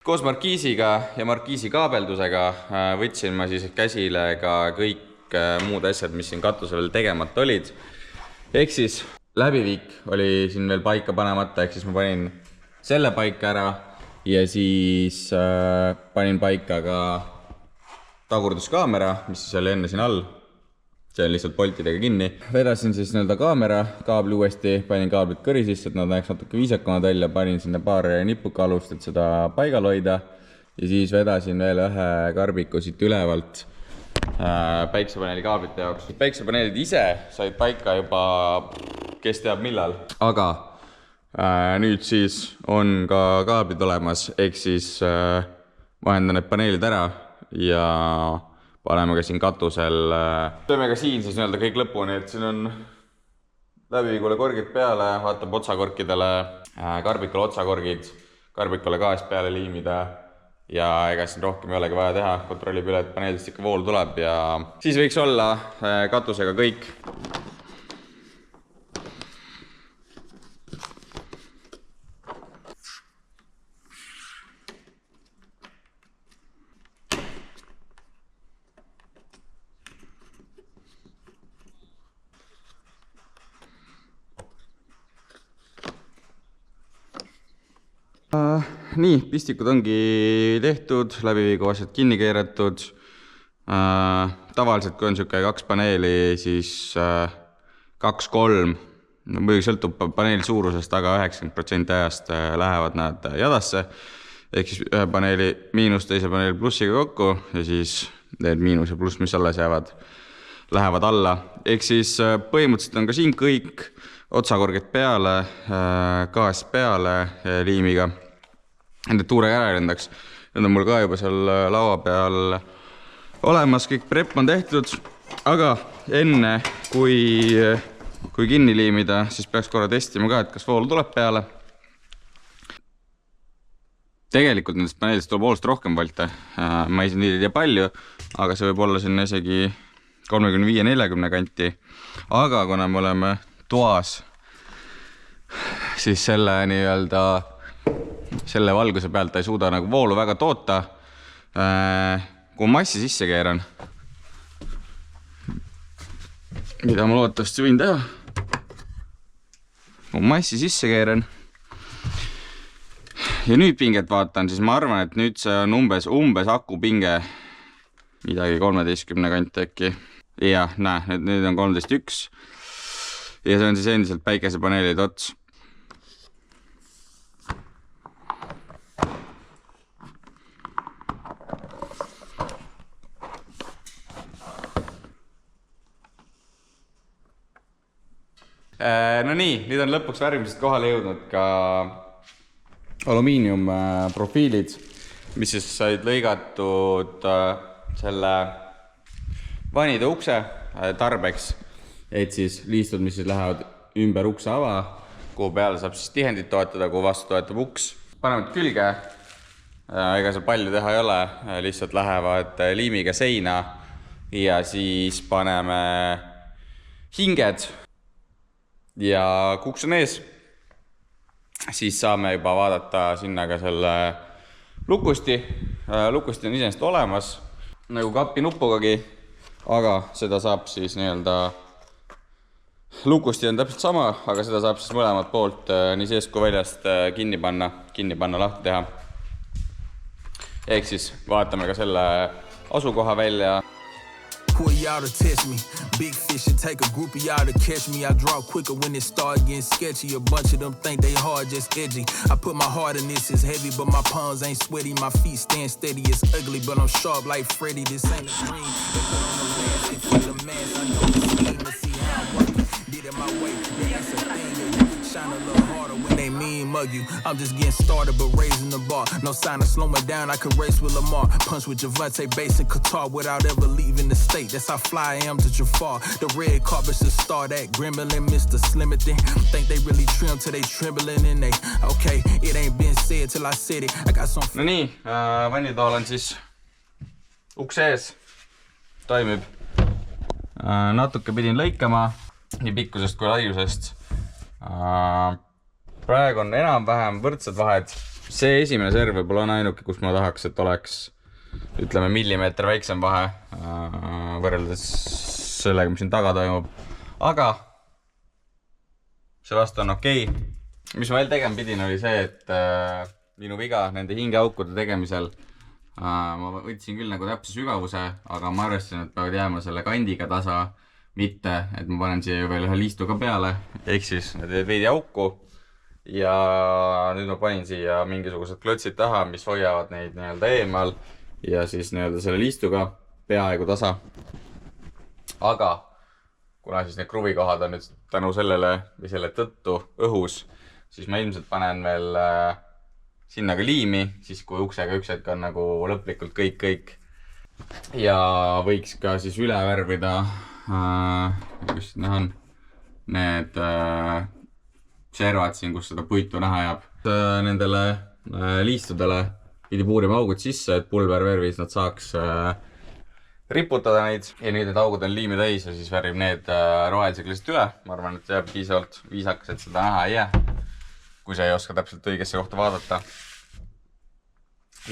Koos markiisiga ja markiisi kaabeldusega võtsin ma siis käsile ka kõik muud asjad, mis siin katusel tegemata olid. Ehk siis läbiviik oli siin veel paika panemata, ehk siis ma panin selle paika ära ja siis panin paika ka tagurduskaamera, mis siis oli enne siin all. See on lihtsalt poltidega kinni. Vedasin siis kaamera kaabli uuesti, panin kaablid kõri sisse, et nad näeks natuke viisakamad välja, panin sinna paar nipuka alust, et seda paigal hoida. Ja siis vedasin veel ühe karbiku siit ülevalt päiksepaneeli kaablite jaoks. Päiksepaneelid ise said paika juba kes teab millal. Aga nüüd siis on ka kaablid olemas, ehk siis vahendan need paneelid ära ja paneme ka siin katusel. Teeme ka siin siis kõik lõpuni, et siin on läbiviigule korgid peale, vaatab otsakorkidele, karbikule otsakorgid, karbikule gaas peale liimida ja ega siin rohkem ei olegi vaja teha. Kontrollib üle, et paneelist ikka vool tuleb ja siis võiks olla katusega kõik. Nii, pistikud ongi tehtud, läbiviigu asjad kinni keeratud. Tavaliselt, kui on siuke 2 paneeli, siis 2-3, muidugi sõltub paneeli suurusest, aga 90% ajast lähevad nad jadasse. Ehk siis ühe paneeli miinus, teise paneeli plussiga kokku ja siis need miinus ja pluss, mis alles jäävad, lähevad alla. Ehk siis põhimõtteliselt on ka siin kõik otsakorgid peale, gaas peale liimiga. Nende tuurega ära lendaks. Need on mul ka juba seal laua peal olemas, kõik prep on tehtud. Aga enne, kui kinni liimida, siis peaks korra testima ka, et kas vool tuleb peale. Tegelikult nendest paneelist tuleb voolust rohkem volte. Ma ei tea palju, aga see võib olla sinna isegi 35-40 kanti. Aga kuna me oleme toas, siis selle valguse pealt ei suuda voolu väga toota. Kui massi sisse keeran, mida ma loodetavasti võin teha, kui massi sisse keeran ja nüüd pinget vaatan, siis ma arvan, et nüüd see on umbes akupinge midagi 13 kanti äkki. Ja näe, nüüd on 13.1 ja see on siis endiselt päikesepaneelid ots. No nii, nüüd on lõpuks värvimisest kohale jõudnud ka alumiiniumprofiilid, mis siis said lõigatud selle vanide ukse tarbeks, et siis liistud, mis siis lähevad ümber ukse ava, kuhu peale saab siis tihendit toetada, kuhu vastu toetab uks. Paneme külge, ega seal palju teha ei ole, lihtsalt lähevad liimiga seina ja siis paneme hinged ja kuks on ees. Siis saame juba vaadata sinna ka selle lukusti. Lukusti on iseenesest olemas, nagu kapi nupugagi, aga seda saab siis lukusti on täpselt sama, aga seda saab siis mõlemad poolt nii seest kui väljast kinni panna, lahti teha. Ehk siis vaatame ka selle asukoha välja. Pull y'all to test me. Big fish and take a group of y'all to catch me. I draw quicker when it start getting sketchy. A bunch of them think they hard, just edgy. I put my heart in this, it's heavy, but my palms ain't sweaty. My feet stand steady, it's ugly, but I'm sharp like Freddy. This ain't a dream. They put on the mask, they put the mask. I know the scheme to see how I'm working. Did it my way, that's a thing that shine a little harder when they mean mug you. I'm just getting started, but raising the bar. No sign of slowing down, I could race with Lamar. Punch with Javante Bass in Qatar without ever leaving the state. That's how fly I am to Jafar. The red carpet should start at Gremlin, Mr. Slimothy. Think they really trim till they trembling and they okay, it ain't been said till I said it. I got some. No nii, vannitool on siis ukse ees, toimib. Natuke pidin lõikama nii pikkusest kui laiusest. Praegu on enam-vähem võrdsed vahed, see esimene serv võib-olla on ainuke, kus ma tahaks, et oleks ütleme millimeeter väiksem vahe võrreldes sellega, mis siin taga toimub. Aga see vastu on okei. Mis ma veel tegema pidin, oli see, et minu viga nende hingeaukude tegemisel ma võtsin küll nagu täpse sügavuse, aga ma arvestasin, et peavad jääma selle kandiga tasa, mitte, et ma panen siia veel ühe liistu ka peale, ehk siis need teed veidi auku ja nüüd ma panin siia mingisugused klotsid taha, mis hoiavad neid nii-öelda eemal ja siis nii-öelda selle liistuga peaaegu tasa. Aga kuna siis need kruvikohad on nüüd tänu sellele või selle tõttu õhus, siis ma ilmselt panen veel sinna ka liimi, siis kui uksega üks hetk on nagu lõplikult kõik. Ja võiks ka siis üle värvida, kus näha on, need servad siin, kus seda puitu näha jääb. Nendele liistudele pidi puurima augud sisse, et pulbervärvis nad saaks riputada neid. Ja nüüd need augud on liimi täis ja siis värvib need rohelisega lihtsalt üle. Ma arvan, et jääb piisavalt viisakas, et seda näha ei jää, kui sa ei oska täpselt õigesse kohta vaadata.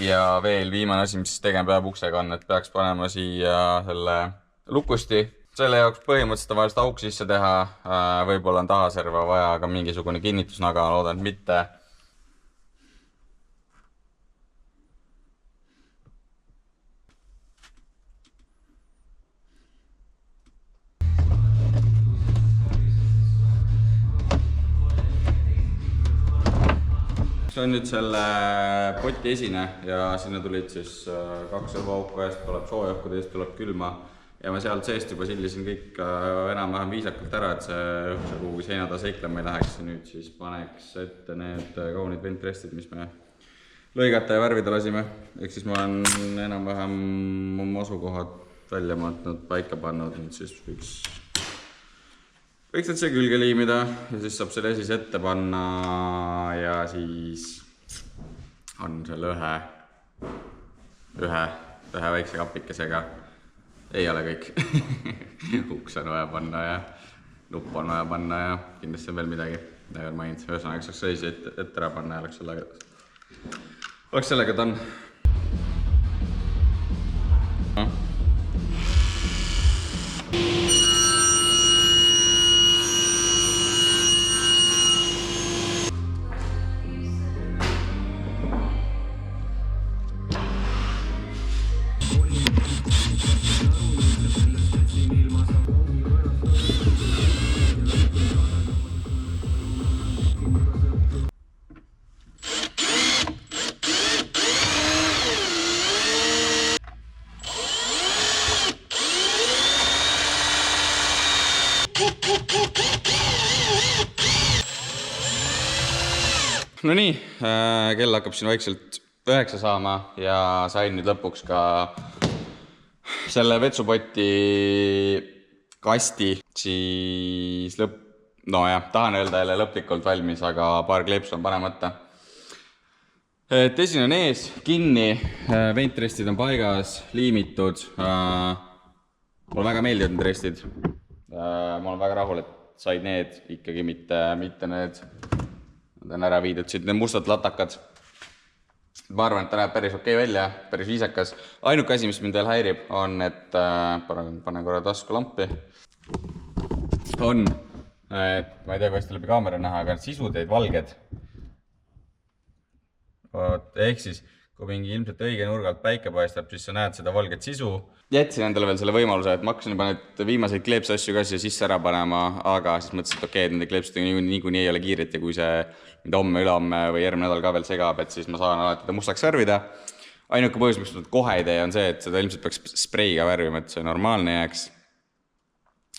Ja veel viimane asi, mis tegema peab uksega on, et peaks panema siia selle lukusti. Selle jaoks põhimõtteliselt on vaja seda auk sisse teha, võib-olla on tahaserva vaja ka mingisugune kinnitusnaga, loodan, et mitte. See on nüüd selle poti esine ja sinna tulid siis 2 õhuauku, ühest tuleb soojaõhku, teist tuleb külma. Ja ma sealt seest juba sillisin kõik enam-vähem viisakalt ära, et see õhk kuhugi seina taha seiklema ei läheks. Ja nüüd siis paneks ette need kaunid ventrestid, mis me lõigata ja värvida lasime. Ehk siis ma olen enam-vähem oma asukohad välja mõõtnud, paika pannud, nüüd siis võiks need see külge liimida ja siis saab selle siis ette panna ja siis on selle ühe väikse kapikesega. Ei ole kõik. Uks on vaja panna ja nupp on vaja panna ja kindlasti on veel midagi. Ei ole maininud. Ühesõnaga saaks reisi ette ära panna ja oleks sellega ta on. No nii, kell hakkab siin vaikselt 9 saama ja sain nüüd lõpuks ka selle vetsupoti kasti siis tahan öelda jälle lõplikult valmis, aga paar kleepsu on panemata. Et esine on ees, kinni, ventrestid on paigas, liimitud. Mulle väga meeldivad need restid. Ma olen väga rahul, et said need ikkagi mitte need. Nad on ära viidud siit need mustad latakad. Ma arvan, et ta näeb päris okei välja, päris viisakas. Ainuke asi, mis mind veel häirib, on, et panen korra taskulampi. On, et ma ei tea, kuidas ta läbi kaamera näha, aga sisud jäid valged. Ehk siis, kui mingi ilmselt õige nurgalt päike paistab, siis sa näed seda valget sisu. Jätsin endale veel selle võimaluse, et ma hakkasin juba need viimaseid kleepsasju ka siia sisse ära panema, aga siis mõtlesin, et okei, nende kleepsudega niikuinii ei ole kiiret ja kui see homme, ülehomme või järgmine nädal ka veel segab, et siis ma saan alati mustaks värvida. Ainuke põhjus, miks ma kohe ei tee, on see, et seda ilmselt peaks spreiga värvima, et see normaalne jääks.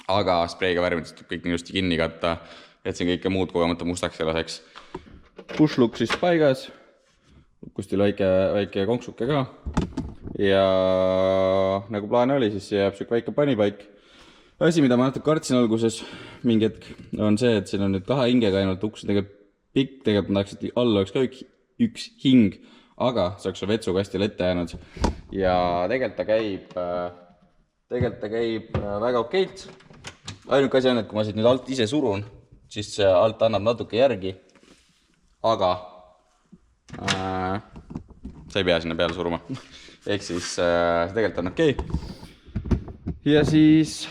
Aga spreiga värvimist tuleb kõik ilusti kinni katta, et siin kõike muud kogemata mustaks ei laseks. Push-look siis paigas. Kustil väike konksuke ka ja nagu plaan oli, siis jääb siuke väike panipaik. Asi, mida ma natuke kartsin alguses mingi hetk, on see, et siin on nüüd 2 hingega ainult uks tegelikult pikk, tegelikult ma tahaks, et all oleks ka üks hing, aga see oleks vetsukastile ette jäänud ja tegelikult ta käib väga okeilt. Ainuke asi on, et kui ma siit nüüd alt ise surun, siis see alt annab natuke järgi, aga sa ei pea sinna peale suruma. Ehk siis tegelikult on okei. Ja siis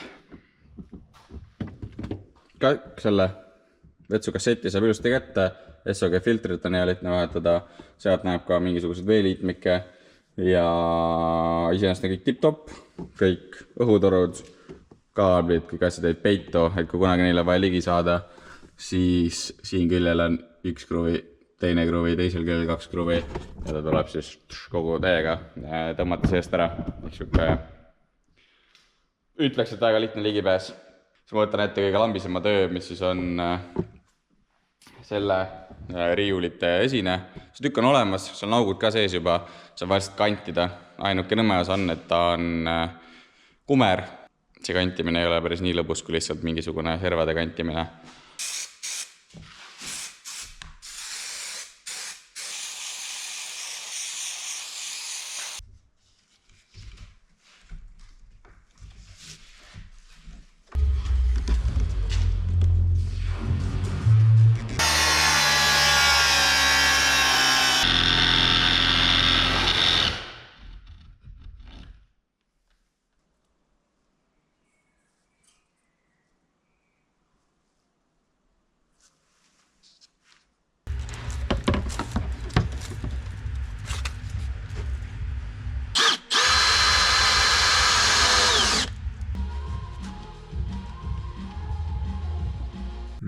selle vetsukasseti saab ilusti kätte, SOG filtrit on hea lihtne vahetada, sealt näeb ka mingisugused veeliitmikke ja iseenesest on kõik tipp-topp, kõik õhutorud, kaablid, kõik asjad jäid peitu, et kui kunagi neile vaja ligi saada, siis siin küljel on üks kruvi, teine kruvi, teisel küljel 2 kruvi ja ta tuleb siis kogu täiega tõmmata seest ära. Ütleks, et väga lihtne ligipääs. Siis ma võtan ette kõige lambisema töö, mis siis on selle riiulite esine. See tükk on olemas, seal on augud ka sees juba, see on vahelist kantida. Ainuke nõmeas on, et ta on kumer. See kantimine ei ole päris nii lõbus kui lihtsalt mingisugune servade kantimine.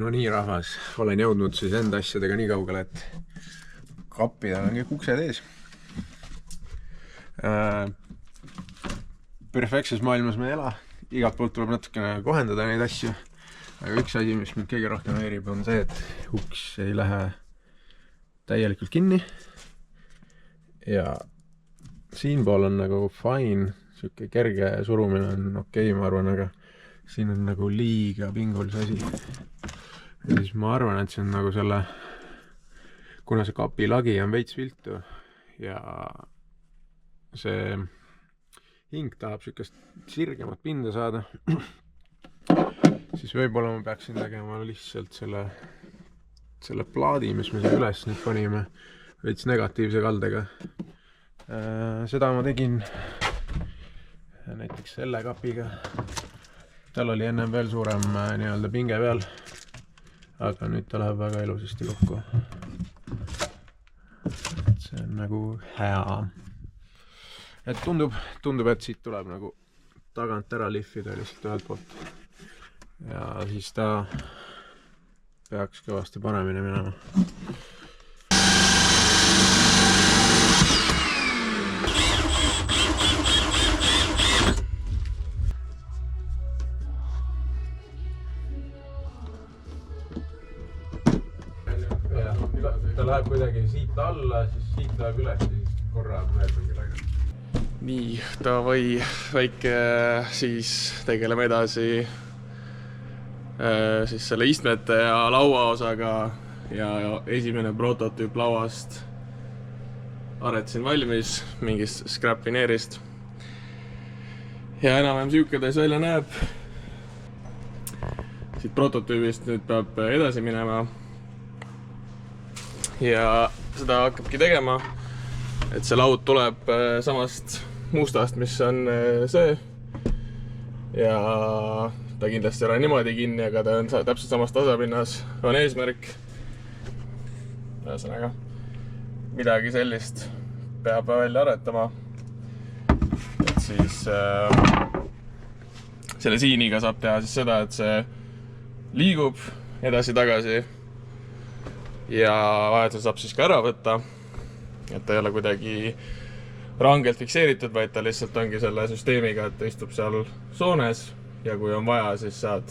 No nii rahvas, olen jõudnud siis enda asjadega nii kaugele, et kappidel on kõik uksed ees. Perfektses maailmas me ei ela, igalt poolt tuleb natukene kohendada neid asju, aga üks asi, mis mind kõige rohkem häirib, on see, et uks ei lähe täielikult kinni ja siinpool on nagu fine, siuke kerge surumine on okei, ma arvan, aga siin on nagu liiga pingul see asi. Ja siis ma arvan, et see on nagu selle, kuna see kapi lagi on veits viltu ja see hing tahab siukest sirgemat pinda saada, siis võib-olla ma peaksin tegema lihtsalt selle plaadi, mis me siia üles nüüd panime, veits negatiivse kaldega. Seda ma tegin näiteks selle kapiga. Tal oli ennem veel suurem nii-öelda pinge peal, aga nüüd ta läheb väga ilusasti kokku. See on nagu hea. Et tundub, et siit tuleb nagu tagant ära lihvida lihtsalt ühelt poolt. Ja siis ta peaks kõvasti paremini minema. Ta läheb kuidagi siit alla, siis siit läheb üles, siis korra veel midagi. Nii, davai, väike siis tegeleme edasi siis selle istmete ja laua osaga ja esimene prototüüp lauast aretasin valmis mingist scrap-vineerist. Ja enam-vähem siuke täis välja näeb. Siit prototüübist nüüd peab edasi minema. Ja seda hakkabki tegema, et see laud tuleb samast mustast, mis on see. Ja ta kindlasti ei ole niimoodi kinni, aga ta on täpselt samast tasapinnas, on eesmärk. Ühesõnaga, midagi sellist peab välja aretama. Et siis selle siiniga saab teha siis seda, et see liigub edasi-tagasi. Ja vahetusel saab siis ka ära võtta, et ta ei ole kuidagi rangelt fikseeritud, vaid ta lihtsalt ongi selle süsteemiga, et ta istub seal soones ja kui on vaja, siis saad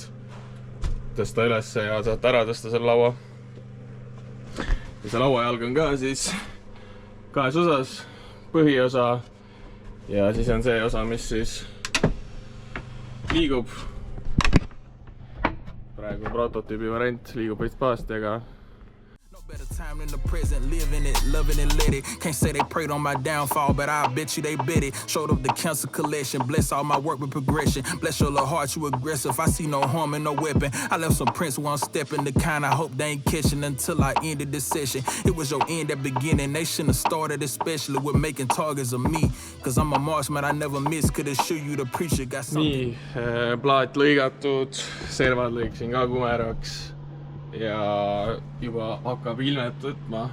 tõsta üles ja saad ära tõsta selle laua. Ja see lauajalg on ka siis kahes osas, põhiosa ja siis on see osa, mis siis liigub. Praegu prototüübi variant liigub veits paasti, aga Better time than the present, living it, loving it, let it. Can't say they prayed on my downfall, but I bet you they bet it. Showed up the cancer collection, bless all my work with progression. Bless your little heart, you aggressive. I see no harm in no weapon. I left some prints one step in the kind I hope they ain't catching until I ended this session. It was your end at beginning. They shouldn't have started, especially with making targets of me. Cause I'm a marksman, I never miss. Could assure you the preacher got something. nii, plaat lõigatud, servad lõikasin ka kumeraks ja juba hakkab ilmet võtma.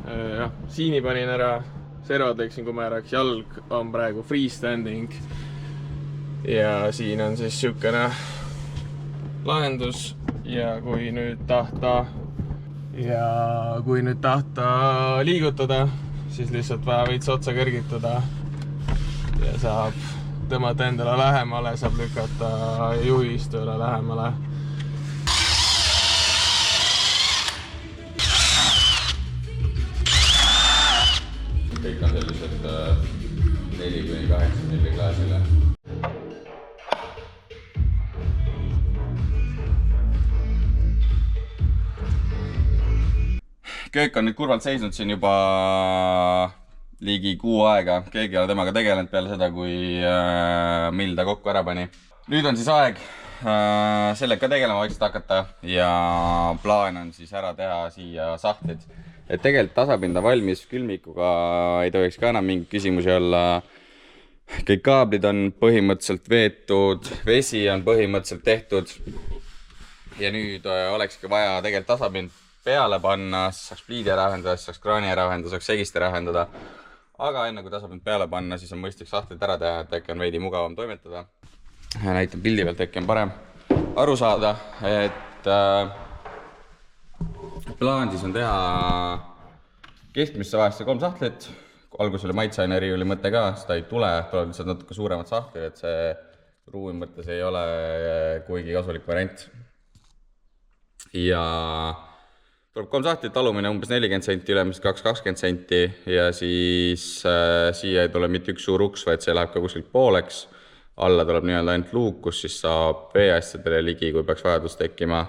Jah, siini panin ära, servad lõikasin kumeraks, jalg on praegu freestanding ja siin on siis siukene lahendus ja kui nüüd tahta liigutada, siis lihtsalt vaja veits otsa kõrgitada ja saab tõmmata endale lähemale, saab lükata juhistule lähemale. Kõik on sellised 4-8 milli klaasile. Köök on nüüd kurvalt seisnud siin juba ligi kuu aega. Keegi ei ole temaga tegelenud peale seda, kui mill ta kokku ära pani. Nüüd on siis aeg sellega tegelema vaikselt hakata ja plaan on siis ära teha siia sahtlid. Et tegelikult tasapinda valmis, külmikuga ei tohiks ka enam mingi küsimusi olla. Kõik kaablid on põhimõtteliselt veetud, vesi on põhimõtteliselt tehtud ja nüüd olekski vaja tegelikult tasapind peale panna, saaks pliidi ära ühendada, saaks kraani ära ühendada, saaks segist ära ühendada. Aga enne kui tasapind peale panna, siis on mõistlik sahtlid ära teha, et äkki on veidi mugavam toimetada. Näitan pildi pealt, äkki on parem aru saada, et plaan siis on teha keskmisse vahesse 3 sahtlit. Algus oli maitseaine riiuli mõte ka, seda ei tule, tuleb lihtsalt natuke suuremad sahtlid, et see ruumi mõttes ei ole kuigi kasulik variant. Ja tuleb 3 sahtlit, alumine umbes 40 senti, ülemised 220 senti ja siis siia ei tule mitte üks suur uks, vaid see läheb ka kuskilt pooleks. Alla tuleb nii-öelda ainult luuk, kus siis saab veeasjadele ligi, kui peaks vajadus tekkima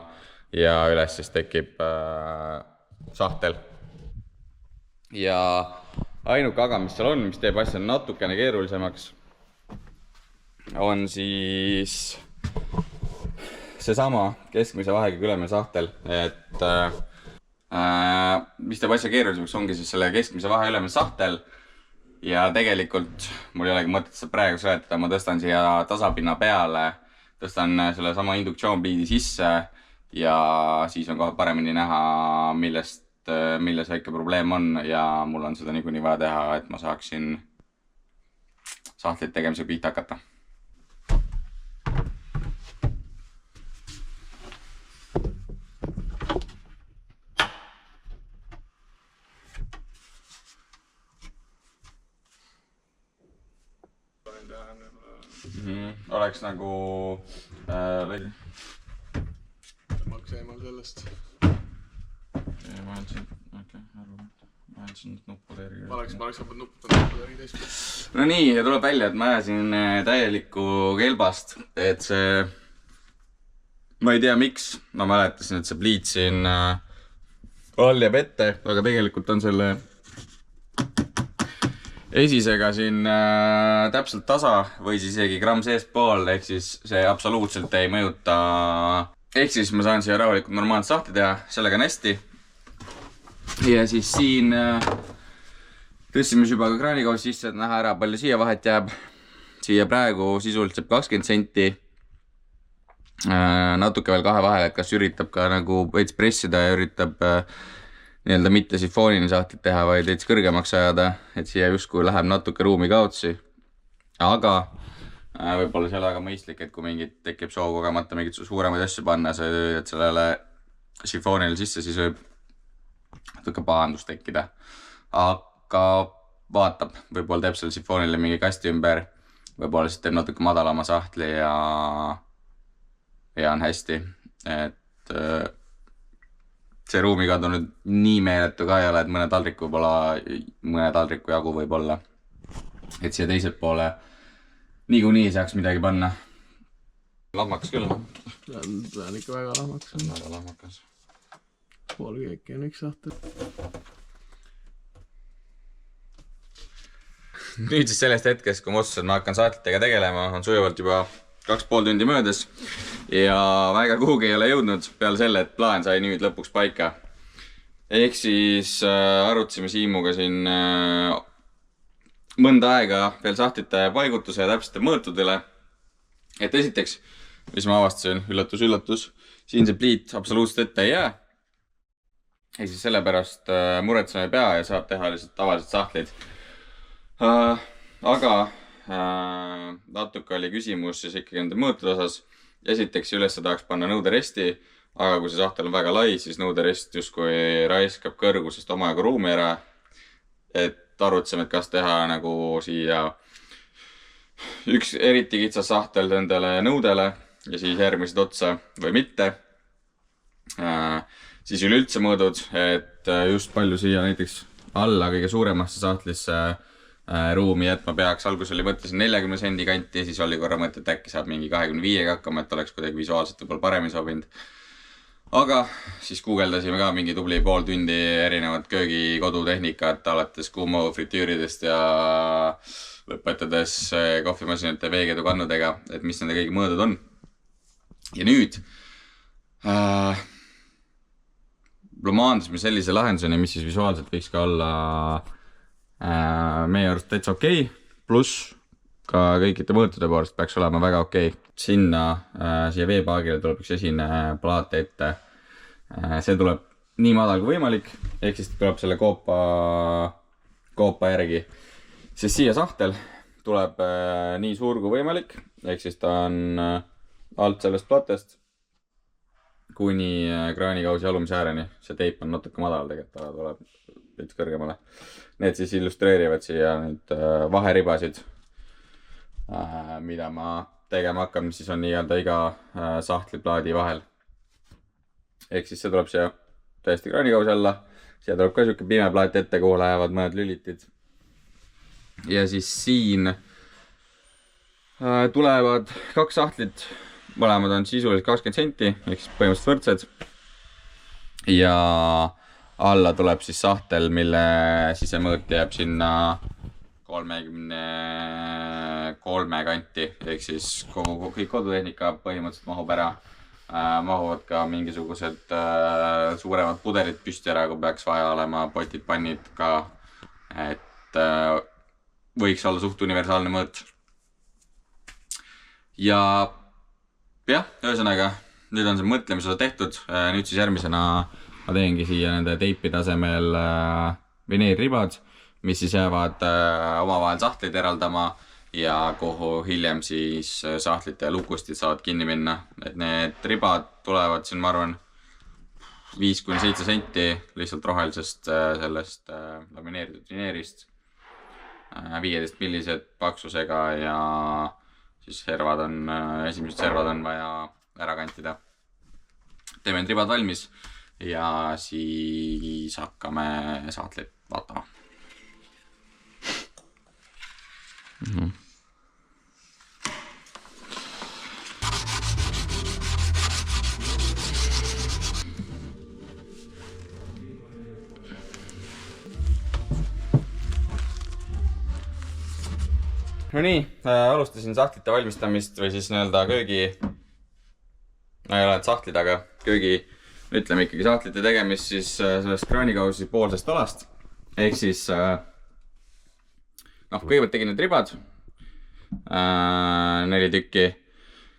ja üles siis tekib sahtel. Ja ainuke aga, mis seal on, mis teeb asja natukene keerulisemaks, on siis seesama keskmise vahega ülemine sahtel, et mis teeb asja keerulisemaks, ongi siis selle keskmise vahe ülemine sahtel ja tegelikult mul ei olegi mõtet seda praegu seletada, ma tõstan siia tasapinna peale, tõstan selle sama induktsioonpliidi sisse ja siis on kohe paremini näha, milles väike probleem on ja mul on seda niikuinii vaja teha, et ma saaksin sahtlit tegemisega pihta hakata. Oleks nagu Maks eemal sellest. Ma ajasin nuppude järgi. Ma oleks võtnud nuppude järgi teist. No nii, ja tuleb välja, et ma ajasin täielikku kelbast, et see ma ei tea miks, ma mäletasin, et see pliit siin all jääb ette, aga tegelikult on selle esisega siin täpselt tasa või siis isegi gramm seestpool, ehk siis see absoluutselt ei mõjuta. Ehk siis ma saan siia rahulikult normaalselt sahti teha, sellega on hästi. Ja siis siin tõstsime juba ka kraanikaus sisse, et näha ära, palju siia vahet jääb. Siia praegu sisuliselt 20 senti. Natuke veel kahe vahel, et kas üritab ka nagu veits pressida ja üritab nii-öelda mitte sifoonini sahtlit teha, vaid veits kõrgemaks ajada, et siia justkui läheb natuke ruumi kaotsi. Aga võib-olla see ei ole väga mõistlik, et kui mingit tekib soov kogemata mingit suuremaid asju panna, et sellele sifoonile sisse, siis võib natuke pahandus tekkida. Aga vaatab, võib-olla teeb selle sifoonile mingi kasti ümber, võib-olla siis teeb natuke madalama sahtli ja on hästi. Et see ruumikadu nüüd nii meeletu ka ei ole, et mõne taldriku jagu võib olla. Et siia teiselt poole niikuinii saaks midagi panna. lahmakas küll. Pean ikka väga lahmakas. Väga lahmakas. Pool keeki on üks sahtel. Nüüd siis sellest hetkest, kui ma otsustasin, ma hakkan saatlitega tegelema, on sujuvalt juba 2,5 tundi möödas ja väga kuhugi ei ole jõudnud peale selle, et plaan sai nüüd lõpuks paika. Ehk siis arutasime Siimuga siin mõnda aega veel sahtlite paigutuse ja täpsete mõõtudele. Et esiteks, mis ma avastasin, üllatus, siin see pliit absoluutselt ette ei jää. Ehk siis sellepärast muretseme pea ja saab teha lihtsalt tavalised sahtlid. Aga natuke oli küsimus siis ikkagi nende mõõtude osas. Esiteks üles tahaks panna nõuderesti, aga kui see sahtel on väga lai, siis nõuderest justkui raiskab kõrgusest omajagu ruumi ära. Et arutasime, et kas teha nagu siia üks eriti kitsas sahtel nendele nõudele ja siis järgmised otsa või mitte. Siis üleüldse mõõdud, et just palju siia näiteks alla kõige suuremasse sahtlisse ruumi jätma peaks. Algus oli mõtlesin 40 sendi kanti, siis oli korra mõte, et äkki saab mingi 25-ga hakkama, et oleks kuidagi visuaalselt võib-olla paremini sobinud. Aga siis guugeldasime ka mingi tubli pool tundi erinevat köögikodutehnikat, alates kuumo fritüüridest ja lõpetades kohvimasinate veekeedu kannudega, et mis nende kõigi mõõdud on. Ja nüüd maandasime sellise lahenduseni, mis siis visuaalselt võiks ka olla meie arust täitsa okei, pluss ka kõikide mõõtude poolest peaks olema väga okei. Sinna, siia veepaagile tuleb üks esine plaat ette. See tuleb nii madal kui võimalik, ehk siis tuleb selle koopa järgi. Siis siia sahtel tuleb nii suur kui võimalik, ehk siis ta on alt sellest platest kuni kraanikausi alumise ääreni. See teip on natuke madal tegelikult, aga tuleb veits kõrgemale. Need siis illustreerivad siia nüüd vaheribasid, mida ma tegema hakkan, mis siis on nii-öelda iga sahtliplaadi vahel. Ehk siis see tuleb siia täiesti kraanikausi alla. Siia tuleb ka siuke pime plaat ette, kuhu lähevad mõned lülitid. Ja siis siin tulevad 2 sahtlit. Mõlemad on sisuliselt 20 senti, ehk siis põhimõtteliselt võrdsed. Ja alla tuleb siis sahtel, mille sisemõõt jääb sinna 33 kanti, ehk siis kõik kodutehnika põhimõtteliselt mahub ära. Mahuvad ka mingisugused suuremad pudelid püsti ära, kui peaks vaja olema potid, pannid ka, et võiks olla suht universaalne mõõt. Ja jah, ühesõnaga, nüüd on see mõtlemise osa tehtud. Nüüd siis järgmisena ma teengi siia nende teipi tasemel veneerribad, mis siis jäävad omavahel sahtleid eraldama ja kuhu hiljem siis sahtlite lukustid saavad kinni minna. Et need ribad tulevad siin, ma arvan, 5-7 senti lihtsalt rohelisest sellest lamineeritud vineerist. 15 millised paksusega ja siis esimesed servad on vaja ära kantida. Teeme need ribad valmis ja siis hakkame sahtleid vaatama. No nii, alustasin sahtlite valmistamist või siis nii-öelda köögi, no ei ole sahtlid, aga köögi, ütleme ikkagi sahtlite tegemist siis sellest kraanikausi poolsest alast. Ehk siis, kõigepealt tegin need ribad, 4 tükki,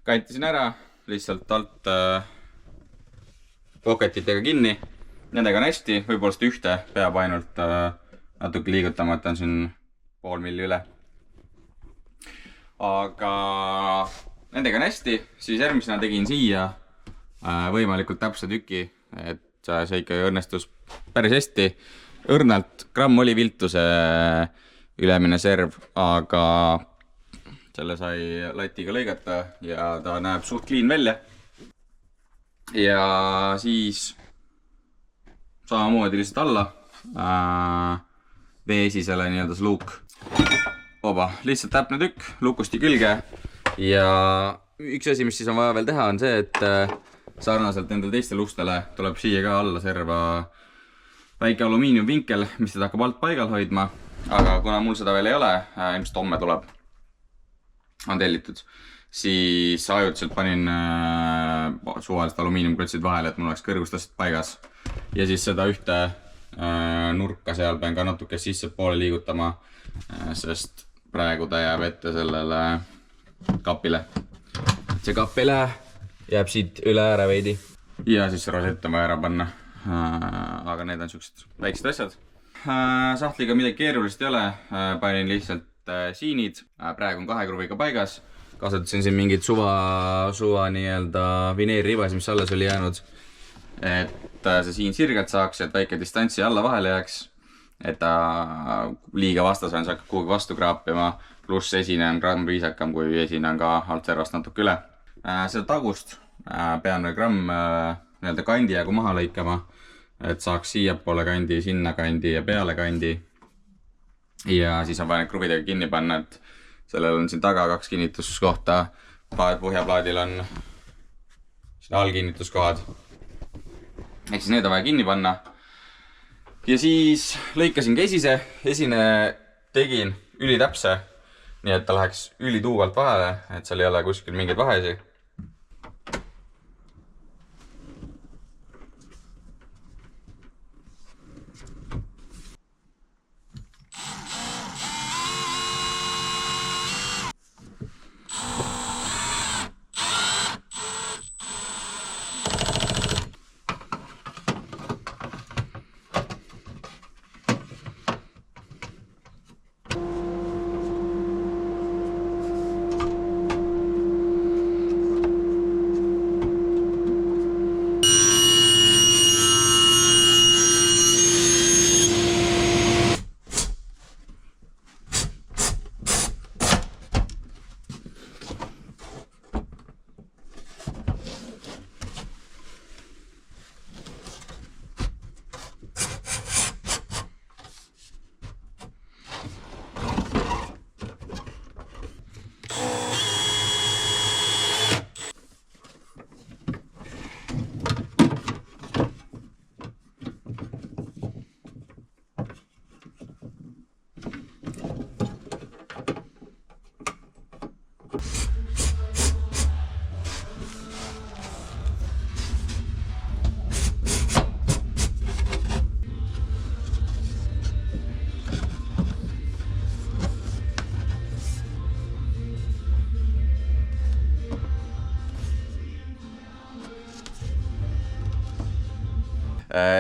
kantisin ära, lihtsalt alt poketitega kinni. Nendega on hästi, võib-olla seda ühte peab ainult natuke liigutama, et on siin pool milli üle. Aga nendega on hästi, siis järgmisena tegin siia võimalikult täpse tüki, et see ikka õnnestus päris hästi. Õrnalt gramm oli viltuse ülemine serv, aga selle sai latiga lõigata ja ta näeb suht clean välja. Ja siis samamoodi lihtsalt alla veesisele nii-öelda see luuk. Lihtsalt täpne tükk lukusti külge ja üks asi, mis siis on vaja veel teha, on see, et sarnaselt nendele teistele ustele tuleb siia ka alla serva väike alumiiniumvinkel, mis teda hakkab alt paigal hoidma, aga kuna mul seda veel ei ole, ilmselt homme tuleb, on tellitud, siis ajutiselt panin suvalised alumiiniumklotsid vahele, et mul oleks kõrgustased paigas. Ja siis seda ühte nurka seal pean ka natuke sisse poole liigutama, sest praegu ta jääb ette sellele kapile. See kapp ei lähe, jääb siit üle ääre veidi. Ja siis rosett on vaja ära panna. Aga need on siuksed väiksed asjad. Sahtliga midagi keerulist ei ole, panin lihtsalt siinid. Praegu on 2 kruviga paigas. Kasutasin siin mingid suva nii-öelda vineerribasid, mis alles oli jäänud. Et see siin sirgelt saaks, et väike distantsi alla vahele jääks. Et ta liiga vastas on, see hakkab kuhugi vastu kraapima. Pluss esine on gramm viisakam, kui esine on ka alt servast natuke üle. Seda tagust pean veel gramm nii-öelda kandi jagu maha lõikama, et saaks siia poole kandi, sinna kandi ja peale kandi. Ja siis on vaja need kruvidega kinni panna, et sellel on siin taga 2 kinnituskohta. Põhjaplaadil on siin all kinnituskohad. Ehk siis need on vaja kinni panna. Ja siis lõikasin ka esise. Esine tegin ülitäpse, nii et ta läheks ülituugalt vahele, et seal ei ole kuskil mingeid vahesi.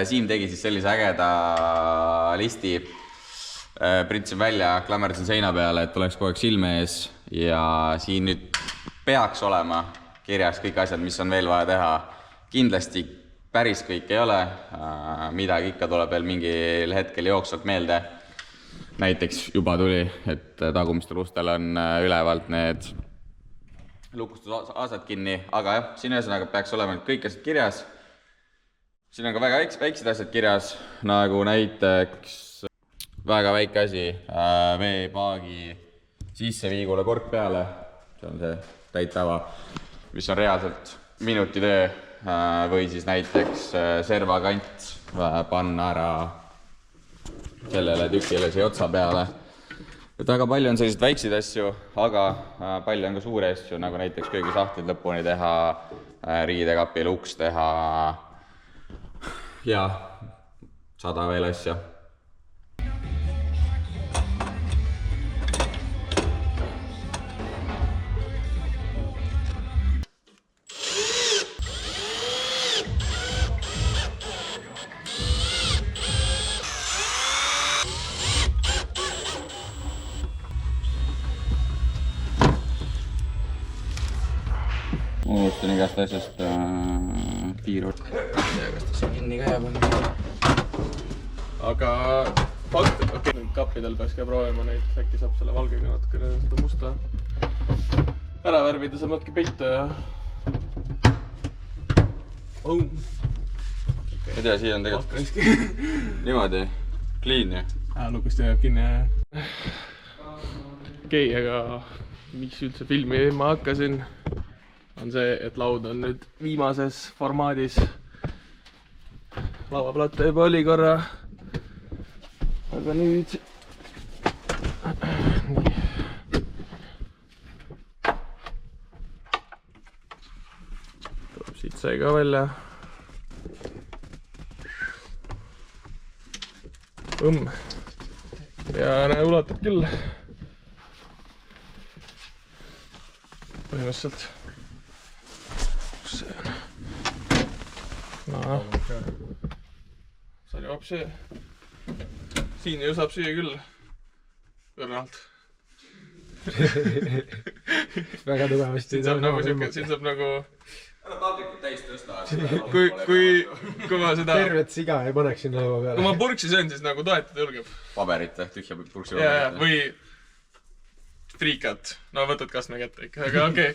Siim tegi siis sellise ägeda listi. Printsin välja, klammerdasin seina peale, et oleks kogu aeg silme ees. Ja siin nüüd peaks olema kirjas kõik asjad, mis on veel vaja teha. Kindlasti päris kõik ei ole. Midagi ikka tuleb veel mingil hetkel jooksvalt meelde. Näiteks juba tuli, et tagumistel ustel on ülevalt need lukustusasad kinni. Aga jah, siin ühesõnaga peaks olema kõik asjad kirjas. Siin on ka väga väiksed asjad kirjas, nagu näiteks väga väike asi, veepaagi sisseviigule kork peale, see on see täittava, mis on reaalselt minuti töö, või siis näiteks servakant panna ära sellele tükile siia otsa peale. Et väga palju on selliseid väikseid asju, aga palju on ka suuri asju, nagu näiteks köögisahtlid lõpuni teha, riidekapil uks teha, ja 100 veel asja. Unustan igast asjast piiru. Kas ta siin kinni ka jääb? Aga fakt, et okei, kappidel peaks ka proovima neid, äkki saab selle valgega natuke seda musta ära värvida, saab natuke peita ja... Ei tea, siia on tegelikult niimoodi clean ja... Lukust jääb kinni ja... Okei, aga mis üldse filmi ma hakkasin? on see, et laud on nüüd viimases formaadis. Lauaplatte juba oli korra. Aga nüüd... Nii. Tuleb siit sai ka välja. Ja näe, ulatab küll. Põhimõtteliselt. Kus see on? No. See oli hoopis see. Siin ju saab süüa küll. Õrnalt. Väga tugevasti. Siin saab nagu... Ära taldrikud täis tõsta. Kui ma seda... Tervet siga ei paneks sinna laua peale. Kui ma purksi söön, siis nagu toetada julgeb. Paberit, tühja purksi või friikat. No võtad kastme kätte ikka, aga okei.